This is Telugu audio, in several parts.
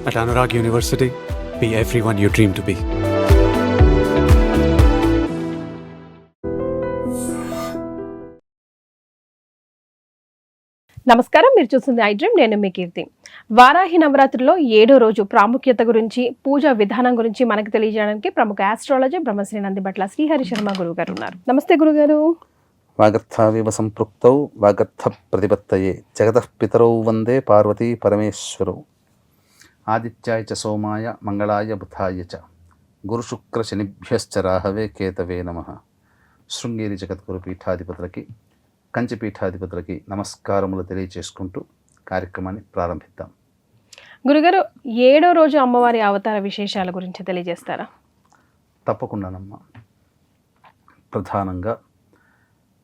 At Anurag University, be everyone you dream to be. నమస్కారం, మీరు చూస్తుంది ఐ డ్రీమ్. నేను మీ కీర్తి. వారాహి నవరాత్రిలో 7వ రోజు ప్రాముఖ్యత గురించి, పూజా విధానం గురించి మనకు తెలియజేయడానికి ప్రముఖ ఆస్ట్రాలజీ బ్రహ్మశ్రీ నందిబట్ల శ్రీహరి శర్మ గురువు గారు ఉన్నారు. నమస్తే గురుగారు. వాగర్థావివ సంపృక్తౌ వాగర్థ ప్రతిపత్తయే జగతః పితరౌ వందే పార్వతీ పరమేశ్వరౌ. ఆదిత్యాయ చ సోమాయ మంగళాయ బుధాయ చ గురుశుక్ర శనిభ్యశ్చ రాహవే కేతవే నమః. శృంగేరి జగద్గురు పీఠాధిపతులకి, కంచి పీఠాధిపతులకి నమస్కారములు తెలియచేసుకుంటూ కార్యక్రమాన్ని ప్రారంభిద్దాం. గురుగారు, 7వ రోజు అమ్మవారి అవతార విశేషాల గురించి తెలియజేస్తారా? తప్పకుండానమ్మా. ప్రధానంగా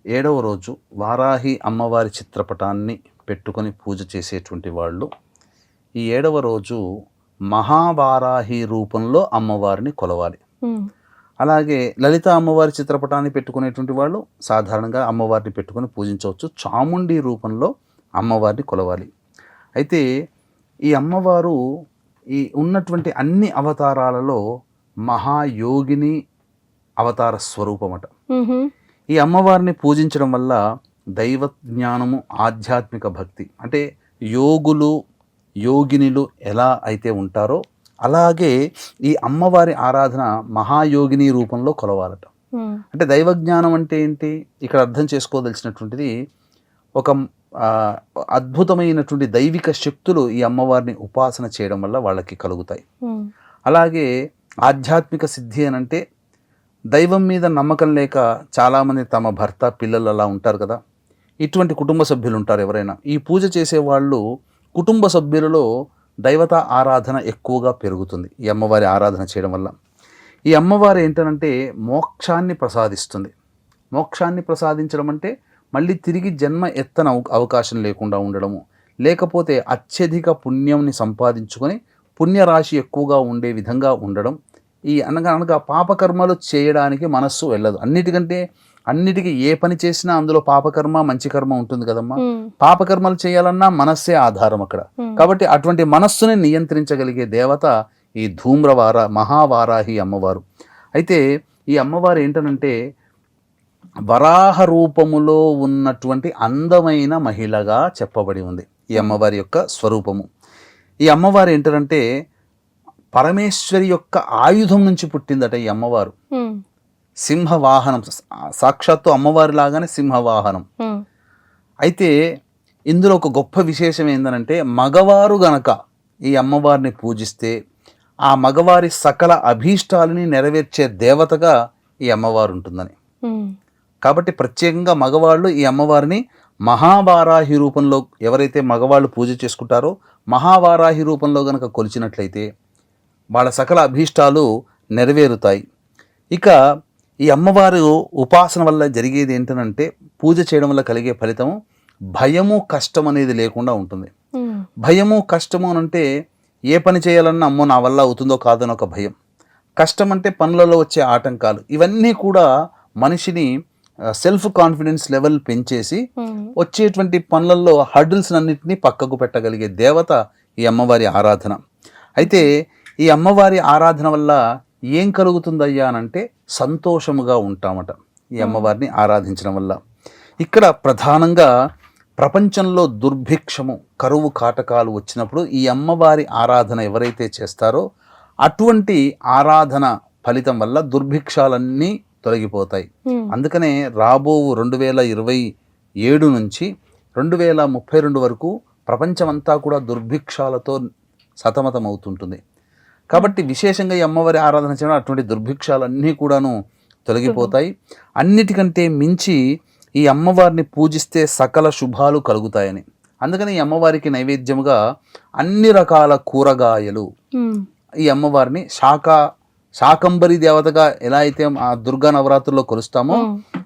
7వ రోజు వారాహి అమ్మవారి చిత్రపటాన్ని పెట్టుకొని పూజ చేసేటువంటి వాళ్ళు ఈ 7వ రోజు మహావారాహి రూపంలో అమ్మవారిని కొలవాలి. అలాగే లలిత అమ్మవారి చిత్రపటాన్ని పెట్టుకునేటువంటి వాళ్ళు సాధారణంగా అమ్మవారిని పెట్టుకొని పూజించవచ్చు. చాముండి రూపంలో అమ్మవారిని కొలవాలి. అయితే ఈ అమ్మవారు ఈ ఉన్నటువంటి అన్ని అవతారాలలో మహాయోగిని అవతార స్వరూపమట. ఈ అమ్మవారిని పూజించడం వల్ల దైవ జ్ఞానము, ఆధ్యాత్మిక భక్తి, అంటే యోగులు యోగినులు ఎలా అయితే ఉంటారో అలాగే ఈ అమ్మవారి ఆరాధన మహాయోగిని రూపంలో కొలవాలట. అంటే దైవజ్ఞానం అంటే ఏంటి ఇక్కడ అర్థం చేసుకోదలిసినటువంటిది, ఒక అద్భుతమైనటువంటి దైవిక శక్తులు ఈ అమ్మవారిని ఉపాసన చేయడం వల్ల వాళ్ళకి కలుగుతాయి. అలాగే ఆధ్యాత్మిక సిద్ధి అని అంటే దైవం మీద నమ్మకం లేక చాలామంది తమ భర్త, పిల్లలు అలా ఉంటారు కదా, ఇటువంటి కుటుంబ సభ్యులు ఉంటారు ఎవరైనా. ఈ పూజ చేసేవాళ్ళు కుటుంబ సభ్యులలో దైవత ఆరాధన ఎక్కువగా పెరుగుతుంది ఈ అమ్మవారి ఆరాధన చేయడం వల్ల. ఈ అమ్మవారు ఏంటనంటే మోక్షాన్ని ప్రసాదిస్తుంది. మోక్షాన్ని ప్రసాదించడం అంటే మళ్ళీ తిరిగి జన్మ ఎత్తన అవకాశం లేకుండా ఉండడము, లేకపోతే అత్యధిక పుణ్యంని సంపాదించుకొని పుణ్యరాశి ఎక్కువగా ఉండే విధంగా ఉండడం. ఈ అనగా పాపకర్మలు చేయడానికి మనస్సు వెళ్ళదు. అన్నిటికీ ఏ పని చేసినా అందులో పాపకర్మ, మంచి కర్మ ఉంటుంది కదమ్మా. పాపకర్మలు చేయాలన్నా మనస్సే ఆధారం అక్కడ. కాబట్టి అటువంటి మనస్సుని నియంత్రించగలిగే దేవత ఈ మహావారాహి అమ్మవారు. అయితే ఈ అమ్మవారు ఏంటనంటే వరాహ రూపములో ఉన్నటువంటి అందమైన మహిళగా చెప్పబడి ఉంది ఈ అమ్మవారి యొక్క స్వరూపము. ఈ అమ్మవారు ఏంటంటే పరమేశ్వరి యొక్క ఆయుధం నుంచి పుట్టిందట ఈ అమ్మవారు. సింహవాహనం, సాక్షాత్తు అమ్మవారి లాగానే సింహవాహనం. అయితే ఇందులో ఒక గొప్ప విశేషం ఏంటంటే మగవారు గనక ఈ అమ్మవారిని పూజిస్తే ఆ మగవారి సకల అభీష్టాలని నెరవేర్చే దేవతగా ఈ అమ్మవారు ఉంటుందని. కాబట్టి ప్రత్యేకంగా మగవాళ్ళు ఈ అమ్మవారిని మహావారాహి రూపంలో ఎవరైతే మగవాళ్ళు పూజ చేసుకుంటారో మహావారాహి రూపంలో గనక కొలిచినట్లయితే వాళ్ళ సకల అభీష్టాలు నెరవేరుతాయి. ఇక ఈ అమ్మవారు ఉపాసన వల్ల జరిగేది ఏంటంటే పూజ చేయడం వల్ల కలిగే ఫలితము భయము, కష్టం అనేది లేకుండా ఉంటుంది. భయము, కష్టము అంటే ఏ పని చేయాలన్నా అమ్మో నా వల్ల అవుతుందో కాదని ఒక భయం. కష్టం అంటే పనులలో వచ్చే ఆటంకాలు. ఇవన్నీ కూడా మనిషిని సెల్ఫ్ కాన్ఫిడెన్స్ లెవెల్ పెంచేసి వచ్చేటువంటి పనులలో హర్డిల్స్ అన్నింటినీ పక్కకు పెట్టగలిగే దేవత ఈ అమ్మవారి ఆరాధన. అయితే ఈ అమ్మవారి ఆరాధన వల్ల ఏం కలుగుతుందయ్యా అనంటే సంతోషముగా ఉంటామట ఈ అమ్మవారిని ఆరాధించడం వల్ల. ఇక్కడ ప్రధానంగా ప్రపంచంలో దుర్భిక్షము, కరువు కాటకాలు వచ్చినప్పుడు ఈ అమ్మవారి ఆరాధన ఎవరైతే చేస్తారో అటువంటి ఆరాధన ఫలితం వల్ల దుర్భిక్షాలన్నీ తొలగిపోతాయి. అందుకనే రాబో 2027 నుంచి 2032 వరకు ప్రపంచమంతా కూడా దుర్భిక్షాలతో సతమతం అవుతుంటుంది. కాబట్టి విశేషంగా ఈ అమ్మవారి ఆరాధన చేయడం అటువంటి దుర్భిక్షాలన్నీ కూడాను తొలగిపోతాయి. అన్నిటికంటే మించి ఈ అమ్మవారిని పూజిస్తే సకల శుభాలు కలుగుతాయని. అందుకని ఈ అమ్మవారికి నైవేద్యముగా అన్ని రకాల కూరగాయలు, ఈ అమ్మవారిని శాకంబరి దేవతగా ఎలా అయితే ఆ దుర్గా నవరాత్రుల్లో కొలుస్తామో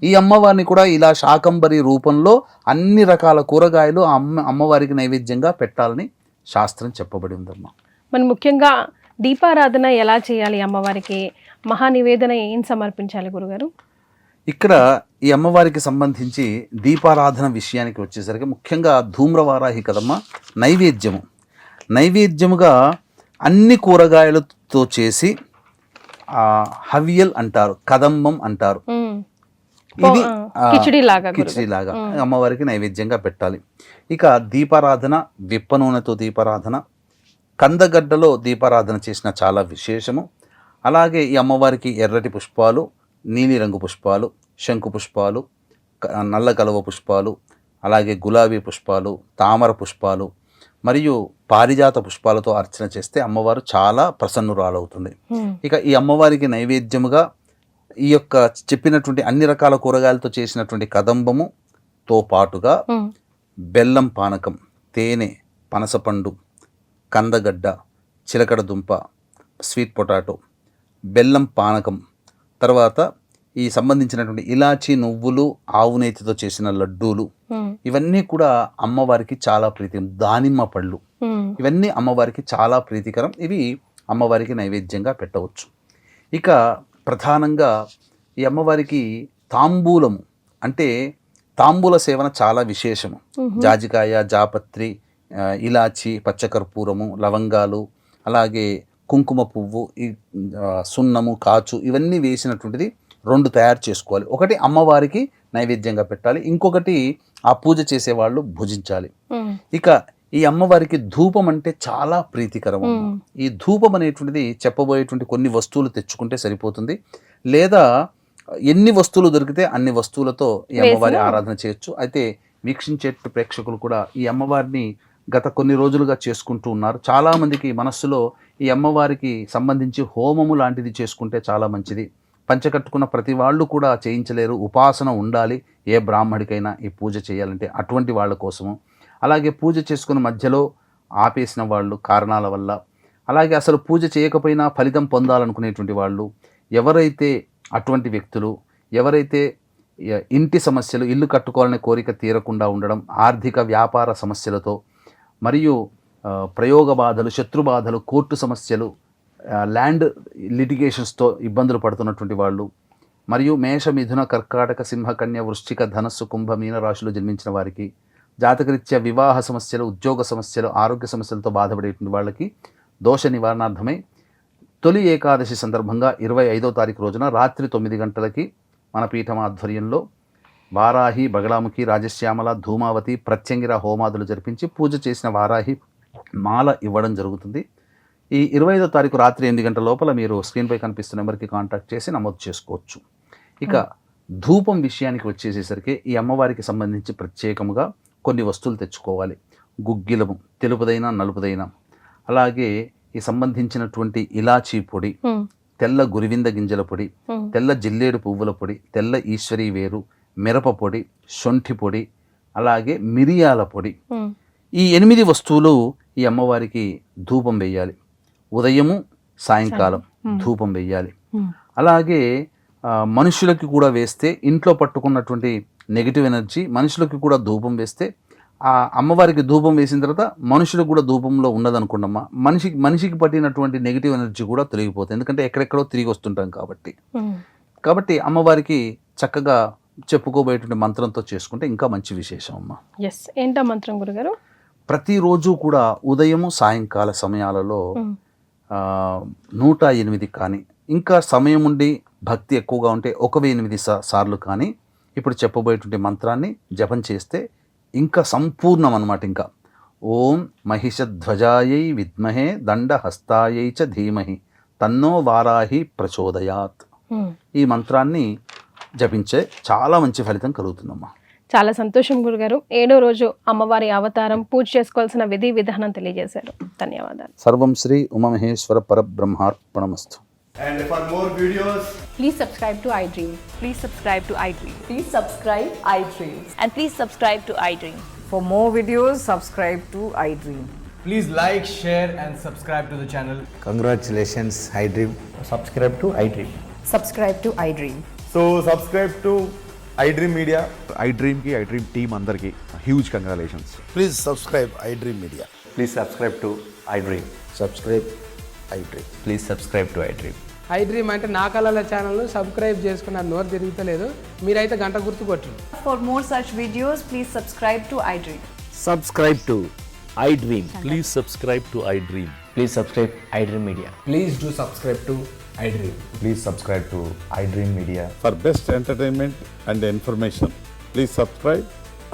ఈ అమ్మవారిని కూడా ఇలా శాకంబరి రూపంలో అన్ని రకాల కూరగాయలు అమ్మవారికి నైవేద్యంగా పెట్టాలని శాస్త్రం చెప్పబడి ఉందమ్మా. మరి ముఖ్యంగా దీపారాధన ఎలా చేయాలి, అమ్మవారికి మహానివేదన ఏం సమర్పించాలి గురుగారు? ఇక్కడ ఈ అమ్మవారికి సంబంధించి దీపారాధన విషయానికి వచ్చేసరికి ముఖ్యంగా ధూమ్రవారాహి కదమ్మా నైవేద్యముగా అన్ని కూరగాయలతో చేసి హవియల్ అంటారు, కదంబం అంటారు. ఇది కిచిడి లాగా అమ్మవారికి నైవేద్యంగా పెట్టాలి. ఇక దీపారాధన, విప్ప నూనెతో దీపారాధన, కందగడ్డలో దీపారాధన చేసిన చాలా విశేషము. అలాగే ఈ అమ్మవారికి ఎర్రటి పుష్పాలు, నీలిరంగు పుష్పాలు, శంకు పుష్పాలు, నల్ల కలువ పుష్పాలు, అలాగే గులాబీ పుష్పాలు, తామర పుష్పాలు మరియు పారిజాత పుష్పాలతో అర్చన చేస్తే అమ్మవారు చాలా ప్రసన్నురాలవుతుంది. ఇక ఈ అమ్మవారికి నైవేద్యముగా ఈ యొక్క చెప్పినటువంటి అన్ని రకాల కూరగాయలతో చేసినటువంటి కదంబముతో పాటుగా బెల్లం పానకం, తేనె, పనసపండు, కందగడ్డ, చిలకడ దుంప, స్వీట్ పొటాటో, బెల్లం పానకం, తర్వాత ఈ సంబంధించినటువంటి ఇలాచీ, నువ్వులు, ఆవు నేతితో చేసిన లడ్డూలు, ఇవన్నీ కూడా అమ్మవారికి చాలా ప్రీతికరం. దానిమ్మ పళ్ళు, ఇవన్నీ అమ్మవారికి చాలా ప్రీతికరం. ఇవి అమ్మవారికి నైవేద్యంగా పెట్టవచ్చు. ఇక ప్రధానంగా ఈ అమ్మవారికి తాంబూలము అంటే తాంబూల సేవన చాలా విశేషము. జాజికాయ, జాపత్రి, ఇలాచి, పచ్చకర్పూరము, లవంగాలు, అలాగే కుంకుమ పువ్వు, సున్నము, కాచు, ఇవన్నీ వేసినటువంటిది 2 తయారు చేసుకోవాలి. ఒకటి అమ్మవారికి నైవేద్యంగా పెట్టాలి, ఇంకొకటి ఆ పూజ చేసేవాళ్ళు భుజించాలి. ఇక ఈ అమ్మవారికి ధూపం అంటే చాలా ప్రీతికరం. ఈ ధూపం అనేటువంటిది చెప్పబోయేటువంటి కొన్ని వస్తువులు తెచ్చుకుంటే సరిపోతుంది, లేదా ఎన్ని వస్తువులు దొరికితే అన్ని వస్తువులతో ఈ అమ్మవారి ఆరాధన చేయొచ్చు. అయితే వీక్షించే ప్రేక్షకులు కూడా ఈ అమ్మవారిని గత కొన్ని రోజులుగా చేసుకుంటూ ఉన్నారు. చాలామందికి మనస్సులో ఈ అమ్మవారికి సంబంధించి హోమము లాంటిది చేసుకుంటే చాలా మంచిది, పంచకట్టుకున్న ప్రతి వాళ్ళు కూడా చేయించలేరు, ఉపాసన ఉండాలి ఏ బ్రాహ్మడికైనా ఈ పూజ చేయాలంటే, అటువంటి వాళ్ళ కోసము. అలాగే పూజ చేసుకున్న మధ్యలో ఆపేసిన వాళ్ళు కారణాల వల్ల, అలాగే అసలు పూజ చేయకపోయినా ఫలితం పొందాలనుకునేటువంటి వాళ్ళు, ఎవరైతే అటువంటి వ్యక్తులు, ఎవరైతే ఇంటి సమస్యలు, ఇల్లు కట్టుకోవాలనే కోరిక తీరకుండా ఉండడం, ఆర్థిక వ్యాపార సమస్యలతో, మరియు ప్రయోగ బాధలు, శత్రు బాధలు, కోర్టు సమస్యలు, ల్యాండ్ లిటిగేషన్స్తో ఇబ్బందులు పడుతున్నటువంటి వాళ్ళు, మరియు మేష, మిథున, కర్కాటక, సింహ, కన్య, వృశ్చిక, ధనస్సు, కుంభ, మీన రాశిలో జన్మించిన వారికి, జాతకరీత్యా వివాహ సమస్యలు, ఉద్యోగ సమస్యలు, ఆరోగ్య సమస్యలతో బాధపడేటువంటి వాళ్ళకి దోష నివారణార్థమై తొలి ఏకాదశి సందర్భంగా 25వ తారీఖు రోజున రాత్రి 9 గంటలకి మన పీఠం ఆధ్వర్యంలో వారాహి, బగలాముఖి, రాజశ్యామల, ధూమావతి, ప్రత్యంగిర హోమాదులు జరిపించి పూజ చేసిన వారాహి మాల ఇవ్వడం జరుగుతుంది. ఈ 25వ తారీఖు రాత్రి 8 గంటల లోపల మీరు స్క్రీన్పై కనిపిస్తున్న నెంబర్కి కాంటాక్ట్ చేసి నమోదు చేసుకోవచ్చు. ఇక ధూపం విషయానికి వచ్చేసేసరికి ఈ అమ్మవారికి సంబంధించి ప్రత్యేకముగా కొన్ని వస్తువులు తెచ్చుకోవాలి. గుగ్గిలము, తెలుపుదైన నలుపుదైన, అలాగే ఈ సంబంధించినటువంటి ఇలాచీ పొడి, తెల్ల గురివింద గింజల పొడి, తెల్ల జిల్లేడు పువ్వుల పొడి, తెల్ల ఈశ్వరీ వేరు, మిరప పొడి, శొంఠి పొడి, అలాగే మిరియాల పొడి, ఈ 8 వస్తువులు ఈ అమ్మవారికి ధూపం వేయాలి. ఉదయము, సాయంకాలం ధూపం వేయాలి. అలాగే మనుషులకి కూడా వేస్తే, ఇంట్లో పట్టుకున్నటువంటి నెగిటివ్ ఎనర్జీ మనుషులకి కూడా ధూపం వేస్తే, ఆ అమ్మవారికి ధూపం వేసిన తర్వాత మనుషులకు కూడా ధూపంలో ఉన్నదనుకోండమ్మా, మనిషికి పట్టినటువంటి నెగిటివ్ ఎనర్జీ కూడా తొలగిపోతుంది. ఎందుకంటే ఎక్కడెక్కడో తిరిగి వస్తుంటాం కాబట్టి అమ్మవారికి చక్కగా చెప్పుకోబోయేటువంటి మంత్రంతో చేసుకుంటే ఇంకా మంచి విశేషం అమ్మా. ఏంటా మంత్రం గురుగారు? ప్రతిరోజు కూడా ఉదయము, సాయంకాల సమయాలలో 108 కానీ, ఇంకా సమయం ఉండి భక్తి ఎక్కువగా ఉంటే 1008 సార్లు కానీ ఇప్పుడు చెప్పబోయేటువంటి మంత్రాన్ని జపం చేస్తే ఇంకా సంపూర్ణం అన్నమాట. ఇంకా ఓం మహిషధ్వజాయై విద్మహే దండహస్తాయై చ ధీమహి తన్నో వారాహి ప్రచోదయాత్, ఈ మంత్రాన్ని జపించే చాలా మంచి ఫలితం కలుగుతుందమ్మా. చాలా సంతోషం గురుగారు. 7వ రోజు అమ్మవారి అవతారం, పూజ చేసుకోవాల్సిన విధి విధానం తెలియజేశారు. ధన్యవాదాలు. సర్వం Shri Umamaheshwara పరబ్రహ్మార్పణమస్తు. And for more videos, please subscribe to iDream. Please subscribe to iDream. Please subscribe iDream. And please subscribe to iDream. For more videos, subscribe to iDream. please like, share and subscribe to the channel. Congratulations, iDream. Subscribe to iDream. Subscribe to iDream. So subscribe to iDream Media. iDream ki iDream team andarki huge congratulations. Please subscribe iDream Media. Please subscribe to iDream. Subscribe iDream. Please subscribe to iDream. iDream అంటే నా కళల ఛానల్ సబ్స్క్రైబ్ చేసుకున్న నోరు తిరుగుతలేదు, మీరైతే గంట గుర్తు కొట్టండి. For more such videos, please subscribe to iDream. Subscribe to iDream. Please subscribe to iDream. Please subscribe iDream Media. Please do subscribe to iDream. Please subscribe to iDream Media. For best entertainment and information, please subscribe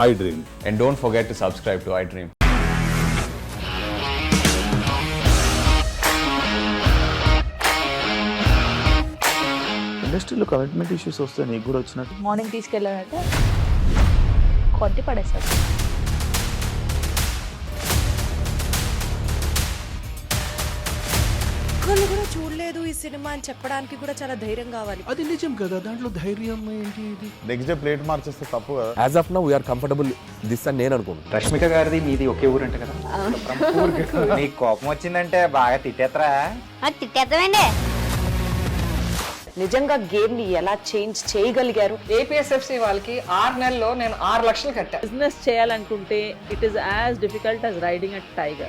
iDream. And don't forget to subscribe to iDream. ఇండస్ట్రీలో కమిట్మెంట్ ఇష్యూస్ వస్తే నీకు కూడా వచ్చినట్టు మార్నింగ్ తీసుకెళ్ళాలంటే కొట్టి పడేస్తారు. ఒక్కళ్ళు కూడా చూడలేదు ఈ సినిమా అని చెప్పడానికి కూడా చాలా ధైర్యం కావాలి. అది నిజం కదా, దాంట్లో ధైర్యం ఏంటి? నెక్స్ట్ డే ప్లేట్ మార్చేస్తే తప్పు కదా. As of now, we are comfortable this అని నేను అనుకుంటున్నాను. రష్మిక గారిది మీది ఒకే ఊరంట కదా. నీకు కోపం వచ్చిందంటే బాగా తిట్టేత్తరా? తిట్టేద్దామండి. నిజంగా గేమ్ ని ఎలా చేంజ్ చేయగలిగారు? ఏపీఎస్ఎఫ్సి వాళ్ళకి 6 నెలల్లో నేను 6 లక్షలు కట్టా. బిజినెస్ చేయాలనుకుంటే it is as difficult as riding a tiger.